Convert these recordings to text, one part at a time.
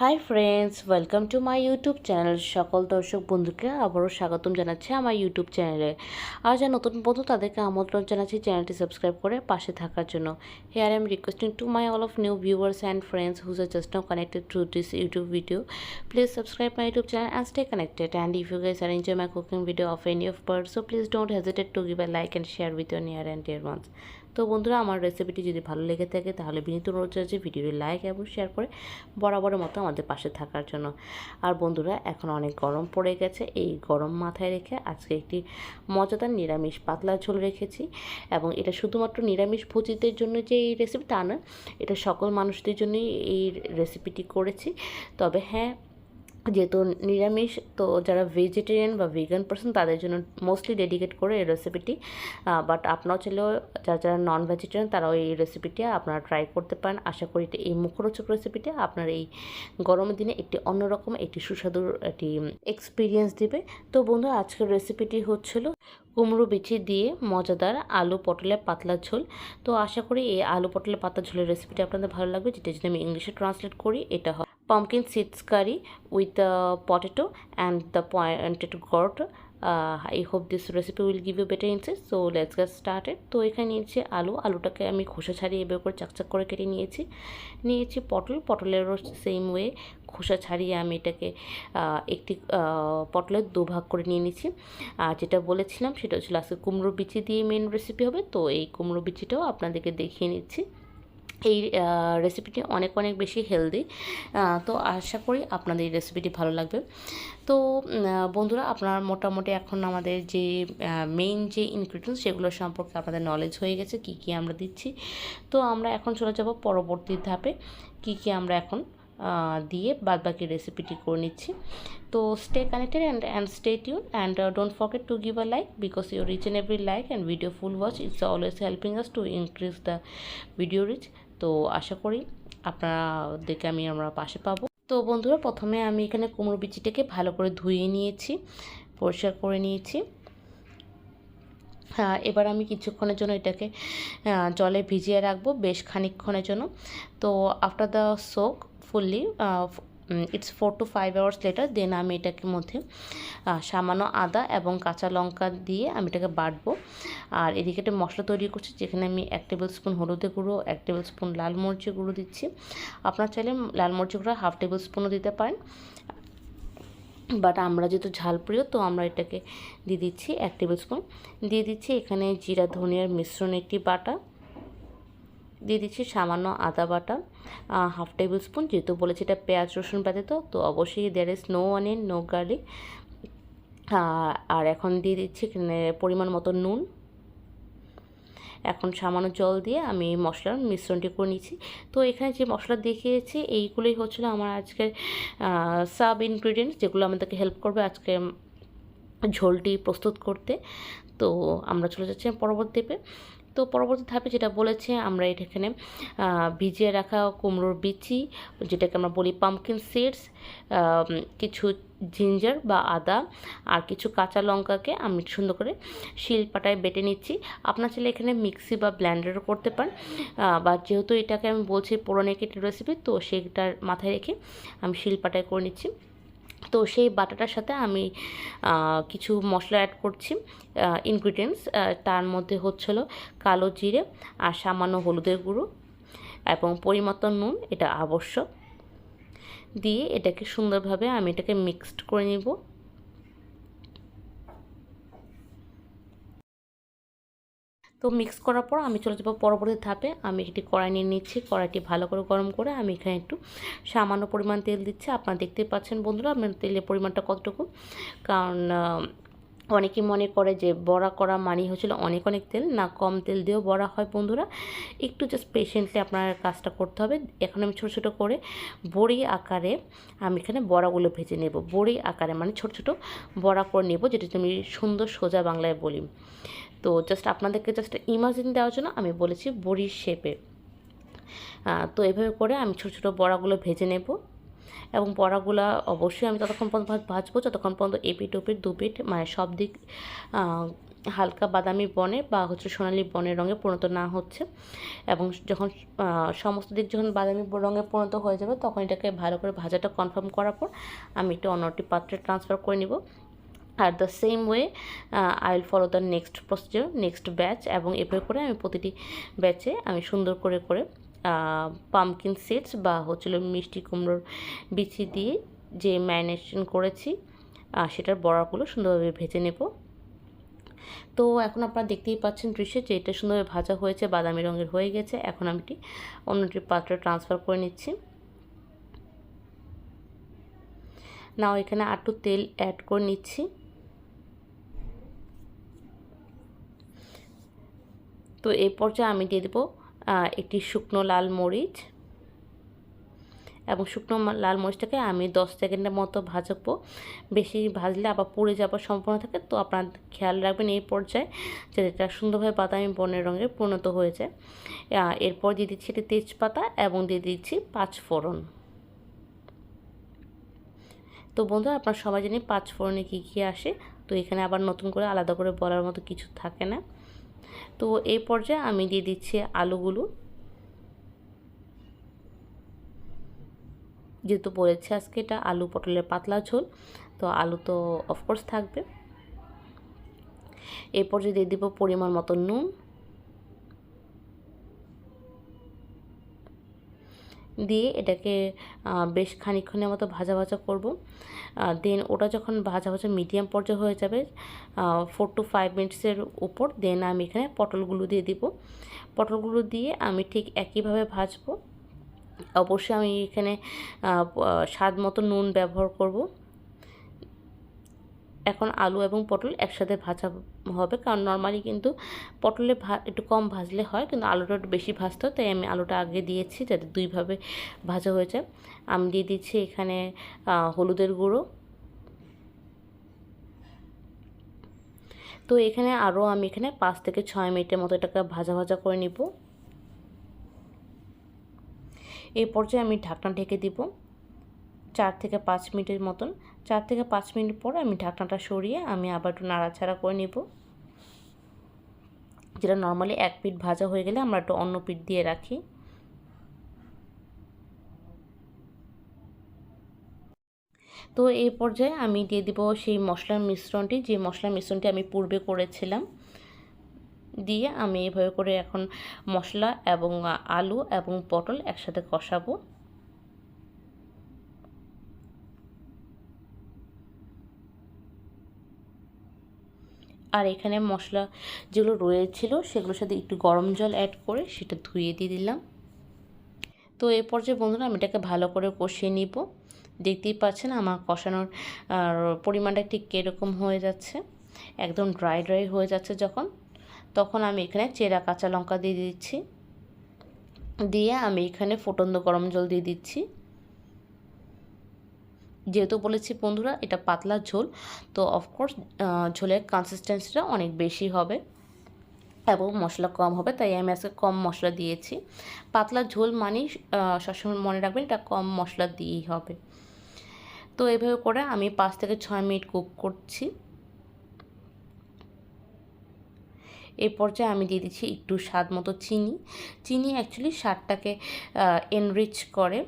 Hi friends, welcome to my YouTube channel. সকল দর্শক বন্ধুকে আবারও স্বাগতম জানাচ্ছি আমার ইউটিউব চ্যানেলে। আর যারা নতুন বন্ধু তাদেরকে আমন্ত্রণ জানাচ্ছি চ্যানেলটি সাবস্ক্রাইব করে পাশে থাকার জন্য। Here I am requesting to my all of new viewers and friends whose are just now connected through this YouTube video. Please subscribe my YouTube channel and stay connected. And if you guys are enjoying my cooking video of any of part, so please don't hesitate to give a like and share with your near and dear ones. তো বন্ধুরা, আমার রেসিপিটি যদি ভালো লেগে থাকে তাহলে বিনীত অনুরোধ আছে ভিডিওটি লাইক এবং শেয়ার করে বরাবরের মতো আমাদের পাশে থাকার জন্য। আর বন্ধুরা, এখন অনেক গরম পড়ে গেছে, এই গরম মাথায় রেখে আজকে একটি মজাদার নিরামিষ পাতলা ঝোল রেখেছি। এবং এটা শুধুমাত্র নিরামিষ ভোজীদের জন্য যে এই রেসিপি তা না, এটা সকল মানুষদের জন্যই এই রেসিপিটি করেছি। তবে হ্যাঁ, যেহেতু নিরামিষ, তো যারা ভেজিটেরিয়ান বা ভেগান পার্সন তাদের জন্য মোস্টলি ডেডিকেট করে এই রেসিপিটি। বাট আপনারাও চাইলেও যারা যারা নন ভেজিটেরিয়ান তারাও এই রেসিপিটি আপনারা ট্রাই করতে পারেন। আশা করি এই মুখরোচক রেসিপিটি আপনার এই গরমের দিনে একটি অন্যরকম একটি সুস্বাদু একটি এক্সপিরিয়েন্স দেবে। তো বন্ধুরা, আজকের রেসিপিটি হচ্ছিল কুমড়ো বিচি দিয়ে মজাদার আলু পটলের পাতলা ঝোল। তো আশা করি এই আলু পটলের পাতলা ঝোলের রেসিপিটি আপনাদের ভালো লাগবে। যেটা যদি আমি ইংলিশে ট্রান্সলেট করি, এটা হয় pumpkin seeds curry with the potato and the pointed gourd. I hope this recipe will give you better insight. So let's get started. তো এখানে নিয়েছি আলুটাকে আমি খোসা ছাড়িয়ে এভাবে করে চাকচাক করে কেটে নিয়েছি পটলেরও সেম ওয়ে খোসা ছাড়িয়ে আমি এটাকে একটি পটলের দুভাগ করে নিয়ে নিয়েছি। আর যেটা বলেছিলাম সেটা হচ্ছিল আজকে কুমড়ো বিচি দিয়ে মেন রেসিপি হবে। তো এই কুমড়ো বিচিটাও আপনাদেরকে দেখিয়ে নিচ্ছি। এই রেসিপিটি অনেক অনেক বেশি হেলদি। তো আশা করি আপনাদের এই রেসিপিটি ভালো লাগবে। তো বন্ধুরা, আপনার মোটামুটি এখন আমাদের যে মেইন যে ইনগ্রিডিয়েন্টস সেগুলো সম্পর্কে আপনাদের নলেজ হয়ে গেছে কি কি আমরা দিচ্ছি। তো আমরা এখন চলে যাব পরবর্তী ধাপে কি কি আমরা এখন দিয়ে বাদবাকি রেসিপিটি করে নিচ্ছি। তো stay connected and stay tune and don't forget to give a like because your reach and every like and video full watch it's always helping us to increase the video reach. তো আশা করি আপনাদেরকে আমরা পাশে পাবো। তো বন্ধুরা, প্রথমে আমি এখানে কুমড়ো বিচিটাকে ভালো করে ধুয়ে নিয়েছি, পরিষ্কার করে নিয়েছি। এবার আমি কিছুক্ষণের জন্য এটাকে জলে ভিজিয়ে রাখবো, বেশ খানিকক্ষণের জন্য। তো after the soak fully it's 4 to 5 hours later then আমি এটাকে মধ্যে সামান্য আদা এবং কাঁচা লঙ্কা দিয়ে আমি এটাকে বাটবো। আর এদিকে একটা মশলা তৈরি করছি, যেখানে আমি 1 টেবিল স্পুন হলুদের গুঁড়ো, 1 টেবিল স্পুন লাল মরিচের গুঁড়ো দিচ্ছি। আপনারা চাইলে লাল মরিচের গুঁড়ো 1/2 টেবিল স্পুনও দিতে পারেন, বাট আমরা যেহেতু ঝাল প্রিয় তো আমরা এটাকে দিয়ে দিচ্ছি 1 টেবিল স্পুন। দিয়ে দিচ্ছি এখানে জিরা ধনিয়ার মিশ্রণ একটি বাটা, দিয়ে দিচ্ছি সামান্য আদা বাটা 1/2 টেবিল স্পুন। যেহেতু বলেছি এটা পেঁয়াজ রসুন ব্যতীত, তো অবশ্যই there is no onion, no garlic. আর এখন দিয়ে দিচ্ছি এখানে পরিমাণ মতো নুন। এখন সামান্য জল দিয়ে আমি মশলার মিশ্রণটি করে নিচ্ছি। তো এখানে যে মশলা দেখিয়েছি এইগুলোই হচ্ছিলো আমার আজকের সাব ইনগ্রিডিয়েন্টস, যেগুলো আমাদেরকে হেল্প করবে আজকে ঝোলটি প্রস্তুত করতে। তো আমরা চলে যাচ্ছি পরবর্তী ধাপে। তো পরবর্তী ধাপে যেটা বলেছে, আমরা এখানে ভিজিয়ে রাখা কুমড়োর বিচি, যেটাকে আমরা বলি পাম্পকিন সিডস, কিছু জিঞ্জার বা আদা আর কিছু কাঁচা লঙ্কাকে আমি সুন্দর করে শিলপাটায় বেটে নিচ্ছি। আপনার চাইলে এখানে মিক্সি বা ব্লেন্ডারও করতে পারেন, বা যেহেতু এটাকে আমি বলছি পুরনো একটি রেসিপি, তো সেটার মাথায় রেখে আমি শিলপাটায় করে নিচ্ছি। তো সেই বাটাটার সাথে আমি কিছু মশলা অ্যাড করছি, ইনগ্রিডিয়েন্টস। তার মধ্যে হচ্ছিল কালো জিরে আর সামান্য হলুদের গুঁড়ো এবং পরিমতো নুন, এটা আবশ্যক। দিয়ে এটাকে সুন্দরভাবে আমি এটাকে মিক্সড করে নিব। তো মিক্স করার পর আমি চলে যাবো পরবর্তী ধাপে। আমি একটি কড়াই নিয়ে নিচ্ছি, কড়াইটি ভালো করে গরম করে আমি এখানে একটু সামান্য পরিমাণ তেল দিচ্ছি। আপনারা দেখতে পাচ্ছেন বন্ধুরা আপনার তেলের পরিমাণটা কতটুকু, কারণ অনেকেই মনে করে যে বড়া করা মানেই হচ্ছিল অনেক অনেক তেল। না, কম তেল দিয়েও বড়া হয় বন্ধুরা, একটু জাস্ট পেশেন্টলি আপনার কাজটা করতে হবে। এখন আমি ছোটো ছোটো করে বড়ি আকারে আমি এখানে বড়াগুলো ভেজে নেব। বড়ি আকারে মানে ছোটো ছোটো বড়া করে নেব, যেটা আমি সুন্দর সোজা বাংলায় বলি। তো জাস্ট আপনাদেরকে জাস্ট ইমাজিন দেওয়ার জন্য আমি বলেছি বড়ির শেপে। তো এভাবে করে আমি ছোটো ছোটো বড়াগুলো ভেজে নেব। এবং বড়াগুলো অবশ্যই আমি ততক্ষণ পর্যন্ত ভাজবো যতক্ষণ পর্যন্ত এপিট ওপিট দুপিট মানে সব দিক হালকা বাদামি বর্ণের বা সোনালি বর্ণের রঙে পরিণত না হচ্ছে, এবং যখন সমস্ত দিক যখন বাদামি রঙে পরিণত হয়ে যাবে তখন এটাকে ভালো করে ভাজাটা কনফার্ম করার পর আমি এটা অন্য একটি পাত্রে ট্রান্সফার করে নিব। Are the same way I will follow the next procedure, next batch, এবং এভাবে করে আমি প্রতিটি ব্যাচে আমি সুন্দর করে পামকিন সিডস বা মিষ্টি কুমড়োর বিচি দিয়ে যে ম্যারিনেশন করেছি সেটার বড়াগুলো সুন্দরভাবে ভেজে নেব। তো এখন আপনারা দেখতেই পাচ্ছেন দৃশ্যে যে এটা সুন্দরভাবে ভাজা হয়েছে, বাদামি রঙের হয়ে গেছে। এখন আমি এটি অন্যটি পাত্রে ট্রান্সফার করে নিচ্ছি। নাও এখানে একটু তেল অ্যাড করে নিচ্ছি। তো এই পর্যায়ে আমি দিয়ে দেবো একটি শুকনো লাল মরিচ, এবং শুকনো লাল মরিচটাকে আমি 10 সেকেন্ডের মতো ভাজবো। বেশি ভাজলে আবার পুড়ে যাওয়ার সম্ভাবনা থাকে, তো আপনারা খেয়াল রাখবেন এই পর্যায়ে যাতে এটা সুন্দরভাবে বাদামি বর্ণের রঙে পরিণত হয়ে যায়। এরপর দিয়ে দিচ্ছি একটি তেজপাতা এবং দিয়ে দিচ্ছি 5 ফোড়ন। তো বন্ধুরা, আপনারা সবাই জানেন 5 ফোড়নে কী কী আসে, তো এখানে আবার নতুন করে আলাদা করে বলার মতো কিছু থাকে না। তো এই পর্যায়ে আমি দিয়ে দিচ্ছি আলুগুলো। যেহেতু বলেছে আজকে এটা আলু পটলের পাতলা ঝোল, তো আলু তো অফকোর্স থাকবে। এরপর যে দিয়ে দিব পরিমাণ মতো নুন, দিয়ে এটাকে বেশ খানিকক্ষণের মতো ভাজা ভাজা করব। দেন ওটা যখন ভাজা ভাজা মিডিয়াম পর্যায়ে হয়ে যাবে 4 to 5 মিনিটসের উপর, দেন আমি এখানে পটলগুলো দিয়ে দিব। পটলগুলো দিয়ে আমি ঠিক একইভাবে ভাজবো। অবশ্যই আমি এখানে স্বাদ মতো নুন ব্যবহার করব। এখন আলু এবং পটল একসাথে ভাজা হবে, কারণ নর্মালি কিন্তু পটলে একটু কম ভাজলে হয়, কিন্তু আলুটা একটু বেশি ভাজতে হয়, তাই আমি আলুটা আগে দিয়েছি যাতে দুইভাবে ভাজা হয়ে যায়। আমি দিয়ে দিচ্ছি এখানে হলুদের গুঁড়ো। তো এখানে আমি এখানে 5 থেকে 6 মিনিটের মতো এটাকে ভাজা ভাজা করে নিব। এই পর্যায়ে আমি ঢাকনা ঢেকে দিব 4 থেকে 5 মিনিটের মতন। 4 থেকে 5 মিনিট পর আমি ঢাকনাটা সরিয়ে আমি আবার একটু নাড়াচাড়া করে নেব। যেটা নর্মালি এক পিঠ ভাজা হয়ে গেলে আমরা একটু অন্য পিঠ দিয়ে রাখি। তো এই পর্যায়ে আমি দিয়ে দিব সেই মশলার মিশ্রণটি, যে মশলার মিশ্রণটি আমি পূর্বে করেছিলাম, দিয়ে আমি এভাবে করে এখন মশলা এবং আলু এবং পটল একসাথে কষাবো। আর এখানে মশলা যেগুলো রয়েছিল সেগুলোর সাথে একটু গরম জল অ্যাড করে সেটা ধুয়ে দিয়ে দিলাম। তো এই পর্যায়ে বন্ধুরা আমি এটাকে ভালো করে কষিয়ে নিব। দেখতেই পাচ্ছেন আমার কষানোর পরিমাণটা ঠিক কীরকম হয়ে যাচ্ছে, একদম ড্রাই ড্রাই হয়ে যাচ্ছে তখন আমি এখানে চেরা কাঁচা লঙ্কা দিয়ে দিচ্ছি। দিয়ে আমি এখানে ফুটন্ত গরম জল দিয়ে দিচ্ছি। যেহেতু বলেছি বন্ধুরা এটা পাতলা ঝোল, তো অফকোর্স ঝোলের কনসিস্টেন্সিটা অনেক বেশি হবে এবং মশলা কম হবে, তাই আমি আজকে কম মশলা দিয়েছি। পাতলা ঝোল মানেই সবসময় মনে রাখবেন এটা কম মশলা দিয়েই হবে। তো এভাবে করে আমি 5 থেকে 6 মিনিট কুক করছি। এই পর্যায়ে আমি দিয়ে দিচ্ছি একটু স্বাদ মতো চিনি। চিনি অ্যাকচুয়ালি স্বাদটাকে এনরিচ করে,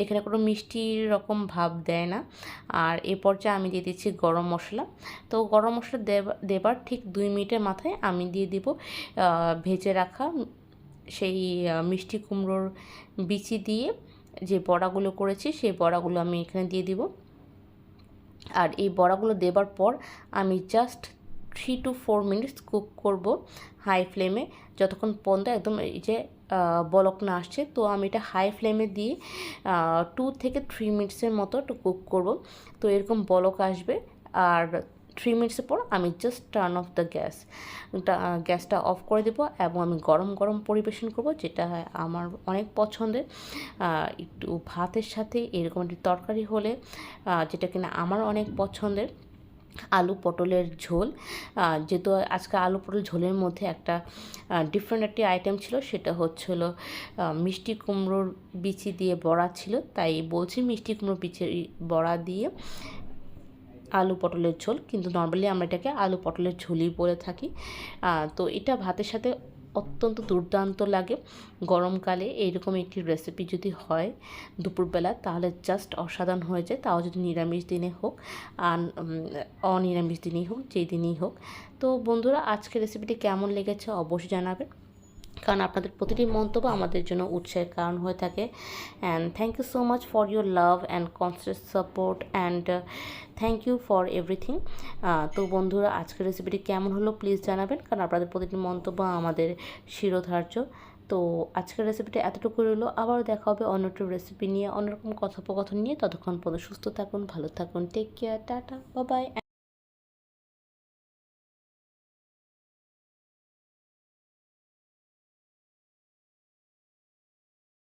এখানে কোনো মিষ্টি রকম ভাব দেয় না। আর এ পর্যায়ে আমি দিয়ে দিচ্ছি গরম মশলা। তো গরম মশলা দেবার ঠিক 2 মিনিটের মাথায় আমি দিয়ে দিব ভেজে রাখা সেই মিষ্টি কুমড়োর বিচি দিয়ে যে বড়াগুলো করেছি সেই বড়াগুলো আমি এখানে দিয়ে দিব। আর এই বড়াগুলো দেবার পর আমি জাস্ট 3 to 4 মিনিটস কুক করব হাই ফ্লেমে, যতক্ষণ পর্যন্ত একদম এই যে বলক না আসছে। তো আমি এটা হাই ফ্লেমে দিয়ে 2 থেকে 3 মিনিটসের মতো একটু কুক করব। তো এরকম বলক আসবে, আর 3 মিনিটসের পর আমি জাস্ট টার্ন অফ দ্য গ্যাসটা অফ করে দেবো এবং আমি গরম গরম পরিবেশন করব, যেটা আমার অনেক পছন্দের। একটু ভাতের সাথে এরকম একটি তরকারি হলে, যেটা কিনা আমার অনেক পছন্দের, আলু পটলের ঝোল। যেহেতু আজকে আলু পটল ঝোলের মধ্যে একটা ডিফারেন্ট একটি আইটেম ছিল, সেটা হচ্ছিল মিষ্টি কুমড়োর বিচি দিয়ে বড়া ছিল, তাই বলছি মিষ্টি কুমড়োর বিচি বড়া দিয়ে আলু পটলের ঝোল, কিন্তু নর্মালি আমরা এটাকে আলু পটলের ঝোলই বলে থাকি। তো এটা ভাতের সাথে অত্যন্ত দুর্দান্ত লাগে। গরমকালে এইরকম একটি রেসিপি যদি হয় দুপুরবেলা, তাহলে জাস্ট অসাধারণ হয়ে যায়, তাও যদি নিরামিষ দিনে হোক আর অনিরামিষ দিনেই হোক, যেই দিনই হোক। তো বন্ধুরা, আজকের রেসিপিটি কেমন লেগেছে অবশ্যই জানাবেন, কারণ আপনাদের প্রতিটি মন্তব্য আমাদের জন্য উৎসাহের কারণ হয়ে থাকে। And thank you so much for your love and constant support and thank you for everything. তো বন্ধুরা, আজকের রেসিপিটি কেমন হলো প্লিজ জানাবেন, কারণ আপনাদের প্রতিটি মন্তব্য আমাদের শিরোধার্য। তো আজকের রেসিপিটা এতটুকু রইলো, আবার দেখা হবে অন্য একটু রেসিপি নিয়ে, অন্যরকম কথোপকথন নিয়ে। ততক্ষণ পর্যন্ত সুস্থ থাকুন, ভালো থাকুন, take care, tata, bye by.